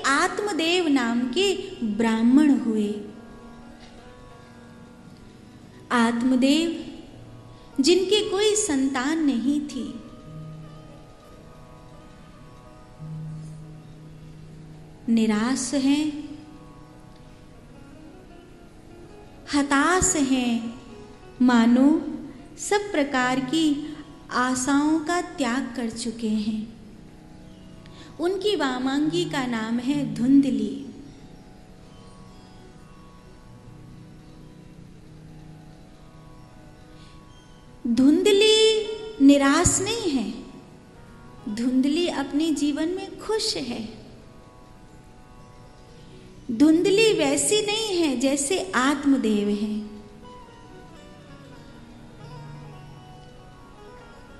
आत्मदेव नाम के ब्राह्मण हुए। आत्मदेव जिनकी कोई संतान नहीं थी, निराश हैं, हताश हैं, मानो सब प्रकार की आशाओं का त्याग कर चुके हैं। उनकी वामांगी का नाम है धुंधली। धुंधली निराश नहीं है, धुंधली अपने जीवन में खुश है। धुंधली वैसी नहीं है जैसे आत्मदेव हैं।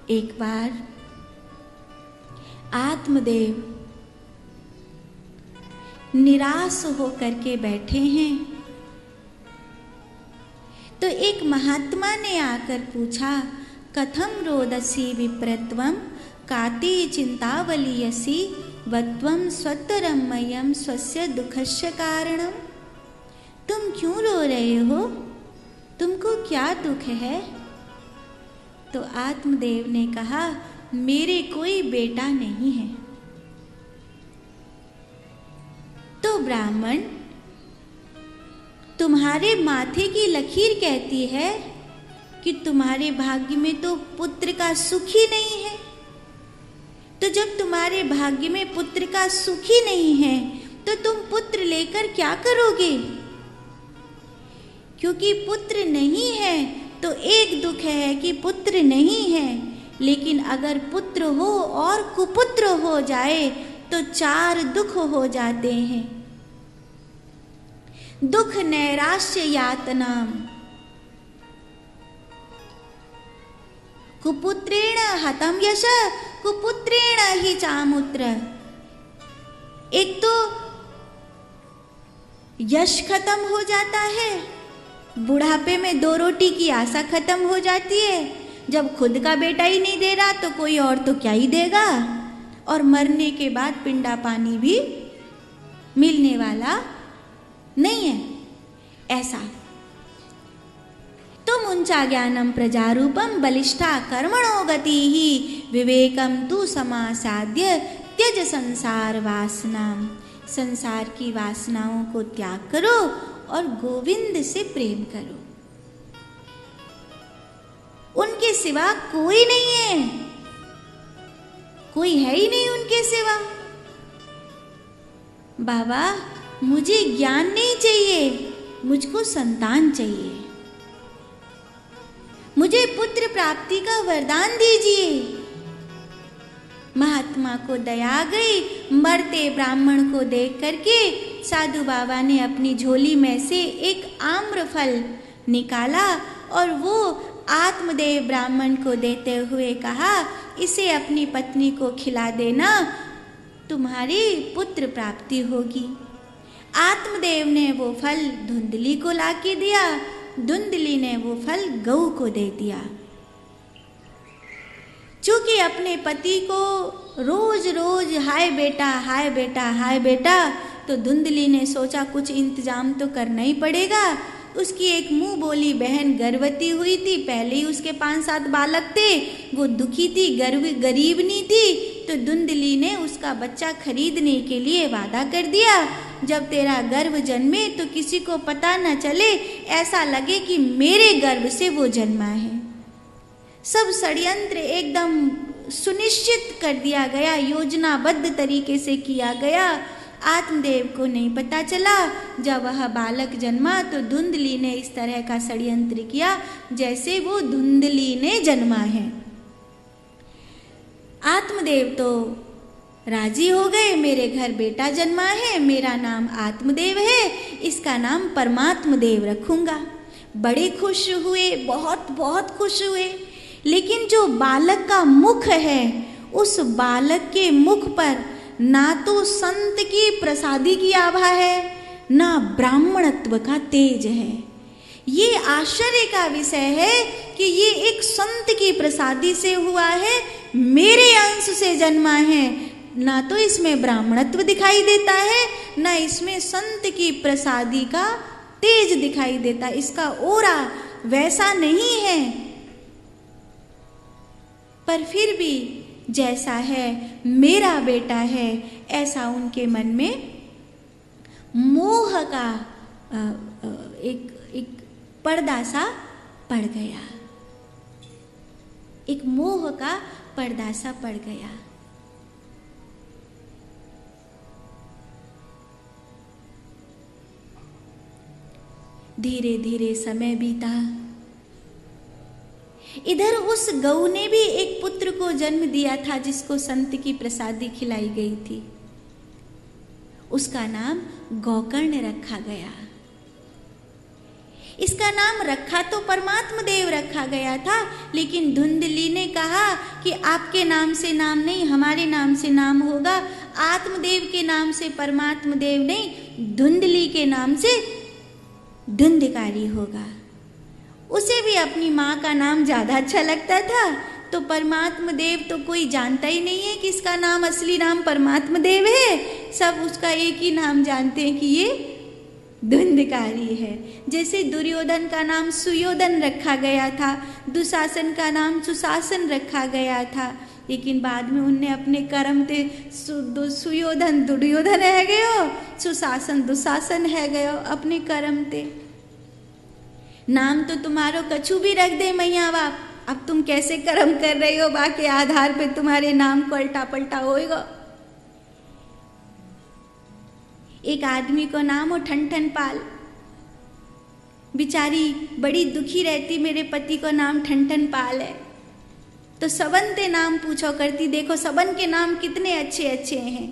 एक बार आत्मदेव निराश होकर के बैठे हैं, तो एक महात्मा ने आकर पूछा, कथम रोदसी विप्रत्वम काति चिंतावलीयसी वत्वम स्वतरमयम स्वस्य दुखस्य कारणम। तुम क्यों रो रहे हो, तुमको क्या दुख है? तो आत्मदेव ने कहा, मेरे कोई बेटा नहीं है। तो ब्राह्मण, तुम्हारे माथे की लकीर कहती है कि तुम्हारे भाग्य में तो पुत्र का सुख ही नहीं है। तो जब तुम्हारे भाग्य में पुत्र का सुख ही नहीं है, तो तुम पुत्र लेकर क्या करोगे? क्योंकि पुत्र नहीं है तो एक दुख है कि पुत्र नहीं है, लेकिन अगर पुत्र हो और कुपुत्र हो जाए तो 4 दुख हो जाते हैं। दुख नैराश्य यातनाम, कुपुत्रेण हतम यश कुपुत्रेण ही चामुत्र। एक तो यश खत्म हो जाता है, बुढ़ापे में 2 रोटी की आशा खत्म हो जाती है। जब खुद का बेटा ही नहीं दे रहा तो कोई और तो क्या ही देगा। और मरने के बाद पिंडा पानी भी मिलने वाला नहीं है, ऐसा। तो मुंचा ज्ञानम प्रजारूपम बलिष्ठा कर्मणो गति ही विवेकम तु समासाद्य त्यज संसार वासनाम। संसार की वासनाओं को त्याग करो और गोविंद से प्रेम करो। उनके सिवा कोई नहीं है, कोई है ही नहीं उनके सिवा। बाबा, मुझे ज्ञान नहीं चाहिए, मुझको संतान चाहिए। मुझे पुत्र प्राप्ति का वरदान दीजिए। महात्मा को दया आ गई। मरते ब्राह्मण को देख करके साधु बाबा ने अपनी झोली में से एक आम्रफल निकाला और वो आत्मदेव ब्राह्मण को देते हुए कहा, इसे अपनी पत्नी को खिला देना, तुम्हारी पुत्र प्राप्ति होगी। आत्मदेव ने वो फल धुंधली को लाके दिया, धुंधली ने वो फल गऊ को दे दिया। चूंकि अपने पति को रोज रोज हाय बेटा हाय बेटा हाय बेटा, तो धुंधली ने सोचा कुछ इंतजाम तो करना ही पड़ेगा। उसकी एक मुंह बोली बहन गर्भवती हुई थी, पहले ही उसके 5-7 बालक थे, वो दुखी थी, गरीबनी थी। तो धुंधली ने उसका बच्चा खरीदने के लिए वादा कर दिया, जब तेरा गर्भ जन्मे तो किसी को पता न चले, ऐसा लगे कि मेरे गर्भ से वो जन्मा है। सब षड्यंत्र एकदम सुनिश्चित कर दिया गया, योजनाबद्ध तरीके से किया गया। आत्मदेव को नहीं पता चला। जब वह बालक जन्मा तो धुंधली ने इस तरह का षड्यंत्र किया जैसे वो धुंधली ने जन्मा है। आत्मदेव तो राजी हो गए, मेरे घर बेटा जन्मा है, मेरा नाम आत्मदेव है, इसका नाम परमात्मदेव रखूंगा। बड़े खुश हुए, बहुत बहुत खुश हुए। लेकिन जो बालक का मुख है, उस बालक के मुख पर ना तो संत की प्रसादी की आभा है, ना ब्राह्मणत्व का तेज है। ये आश्चर्य का विषय है कि ये एक संत की प्रसादी से हुआ है, मेरे अंश से जन्मा है, ना तो इसमें ब्राह्मणत्व दिखाई देता है, ना इसमें संत की प्रसादी का तेज दिखाई देता, इसका ओरा वैसा नहीं है। पर फिर भी जैसा है मेरा बेटा है, ऐसा उनके मन में मोह का एक पर्दा सा पड़ गया, एक मोह का पर्दा सा पड़ गया। धीरे धीरे समय बीता। इधर उस गऊ ने भी एक पुत्र को जन्म दिया था जिसको संत की प्रसादी खिलाई गई थी। उसका नाम गोकर्ण रखा गया। इसका नाम रखा तो परमात्मा देव रखा गया था, लेकिन धुंधली ने कहा कि आपके नाम से नाम नहीं, हमारे नाम से नाम होगा। आत्मदेव के नाम से परमात्मा देव नहीं, धुंधली के नाम से धुंधकारी होगा। उसे भी अपनी माँ का नाम ज़्यादा अच्छा लगता था, तो परमात्मा देव तो कोई जानता ही नहीं है कि इसका नाम असली नाम परमात्मा देव है। सब उसका एक ही नाम जानते हैं कि ये धुंधकारी है। जैसे दुर्योधन का नाम सुयोधन रखा गया था, दुशासन का नाम सुशासन रखा गया था, लेकिन बाद में उनने अपने कर्म ते सुयोधन दुर्योधन है गयो, सुशासन दुशासन है गयो अपने कर्म ते। नाम तो तुम्हारो कछु भी रख दे मैया बाप, अब तुम कैसे कर्म कर रही हो बाकी आधार पे तुम्हारे नाम को उल्टा पलटा होएगा। एक आदमी को नाम हो ठन पाल, बिचारी बड़ी दुखी रहती, मेरे पति को नाम ठन पाल है, तो सबन ते नाम पूछो करती, देखो सबन के नाम कितने अच्छे अच्छे हैं,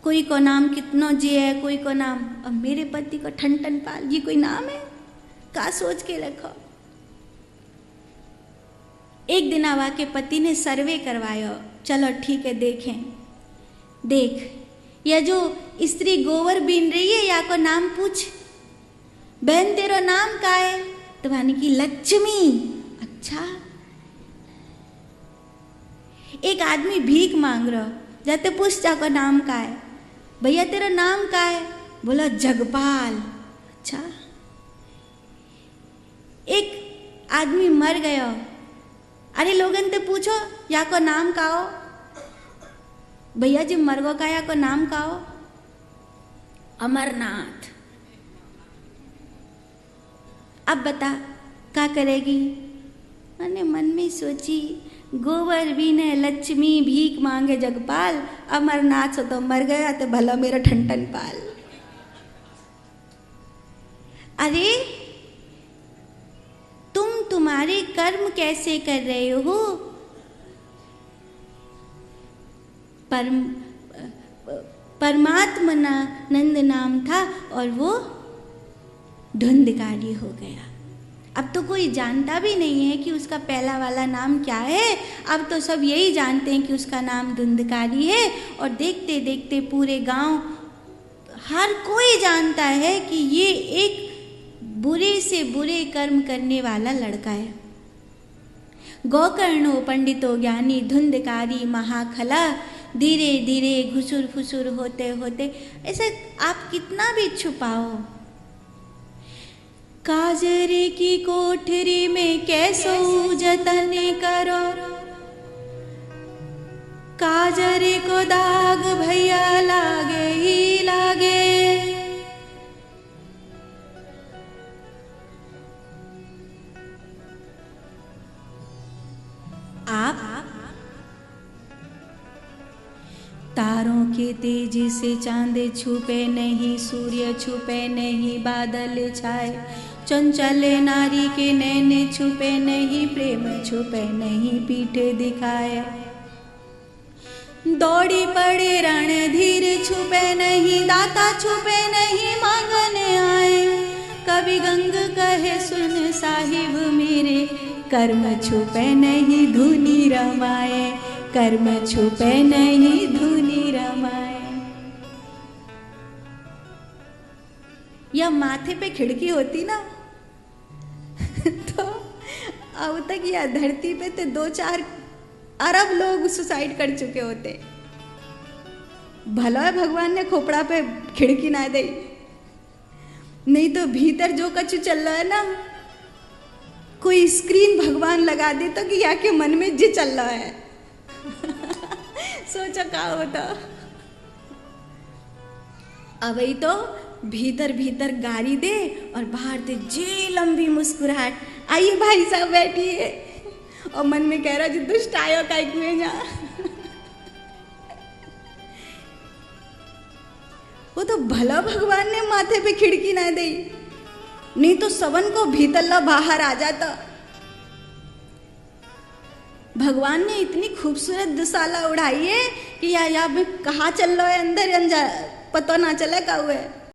कोई को नाम कितनो जी है, कोई को नाम, अब मेरे पति को ठन पाल, ये कोई नाम है? का सोच के रखो। एक दिन आवा के पति ने सर्वे करवायो, चलो ठीक है देखें, देख यह जो स्त्री गोबर बीन रही है या को नाम पूछ, बहन तेरा नाम का है? तो भाने की लक्ष्मी। अच्छा। एक आदमी भीख मांग रहा, जाते पूछ जाको नाम का है, भैया तेरा नाम का है? बोला जगपाल। अच्छा। एक आदमी मर गया, अरे लोगन ते पूछो या को नाम का हो? भैया जी मरगो का या को नाम का हो? अमरनाथ। अब बता क्या करेगी? मैंने मन में सोची, गोबर भी ने लक्ष्मी भीख मांगे जगपाल, अमरनाथ से तो मर गया तो भला मेरा ठन पाल। अरे तुम तुम्हारे कर्म कैसे कर रहे हो? परमात्मा नंद नाम था और वो धुंधकारी हो गया। अब तो कोई जानता भी नहीं है कि उसका पहला वाला नाम क्या है, अब तो सब यही जानते हैं कि उसका नाम धुंधकारी है। और देखते देखते पूरे गांव हर कोई जानता है कि ये एक बुरे से बुरे कर्म करने वाला लड़का है। गोकर्णो पंडितो ज्ञानी धुंधकारी महाखला, धीरे धीरे घुसुर फुसुर होते होते, ऐसे आप कितना भी छुपाओ, काजरे की कोठरी में कैसो जतन करो, काजरे को दाग भैया लागे ही लागे। आप तारों के तेज से चांद छुपे नहीं, सूर्य छुपे नहीं, बादल छाए, चंचल नारी के नैन छुपे नहीं, प्रेम छुपे नहीं, पीठ दिखाए, दौड़ी पड़े रणधीर छुपे नहीं, दाता छुपे नहीं, मांगने आए, कभी गंग कहे सुन साहिब मेरे, कर्म छुपे नहीं धुनी रमाए, कर्म छुपे नहीं धुनी रमाए। या माथे पे खिड़की होती ना तो अब तक या धरती पे तो 2-4 अरब लोग सुसाइड कर चुके होते। भला है भगवान ने खोपड़ा पे खिड़की ना दे, नहीं तो भीतर जो कछु चल रहा है ना, कोई स्क्रीन भगवान लगा दे तो कि या के मन में जे चल रहा है सोचा क्या होता। अब ही तो भीतर भीतर गाली दे और बाहर से जे लंबी मुस्कुराहट, आइए भाई साहब बैठिए, और मन में कह रहा जी दुष्ट आयो काय कुएं जा वो तो भला भगवान ने माथे पे खिड़की ना दी, नहीं तो सबन को भीतरला बाहर आ जाता। भगवान ने इतनी खूबसूरत दुशाला उड़ाई है कि या में कहाँ चल रहा है अंदर पता ना चले का हुआ है।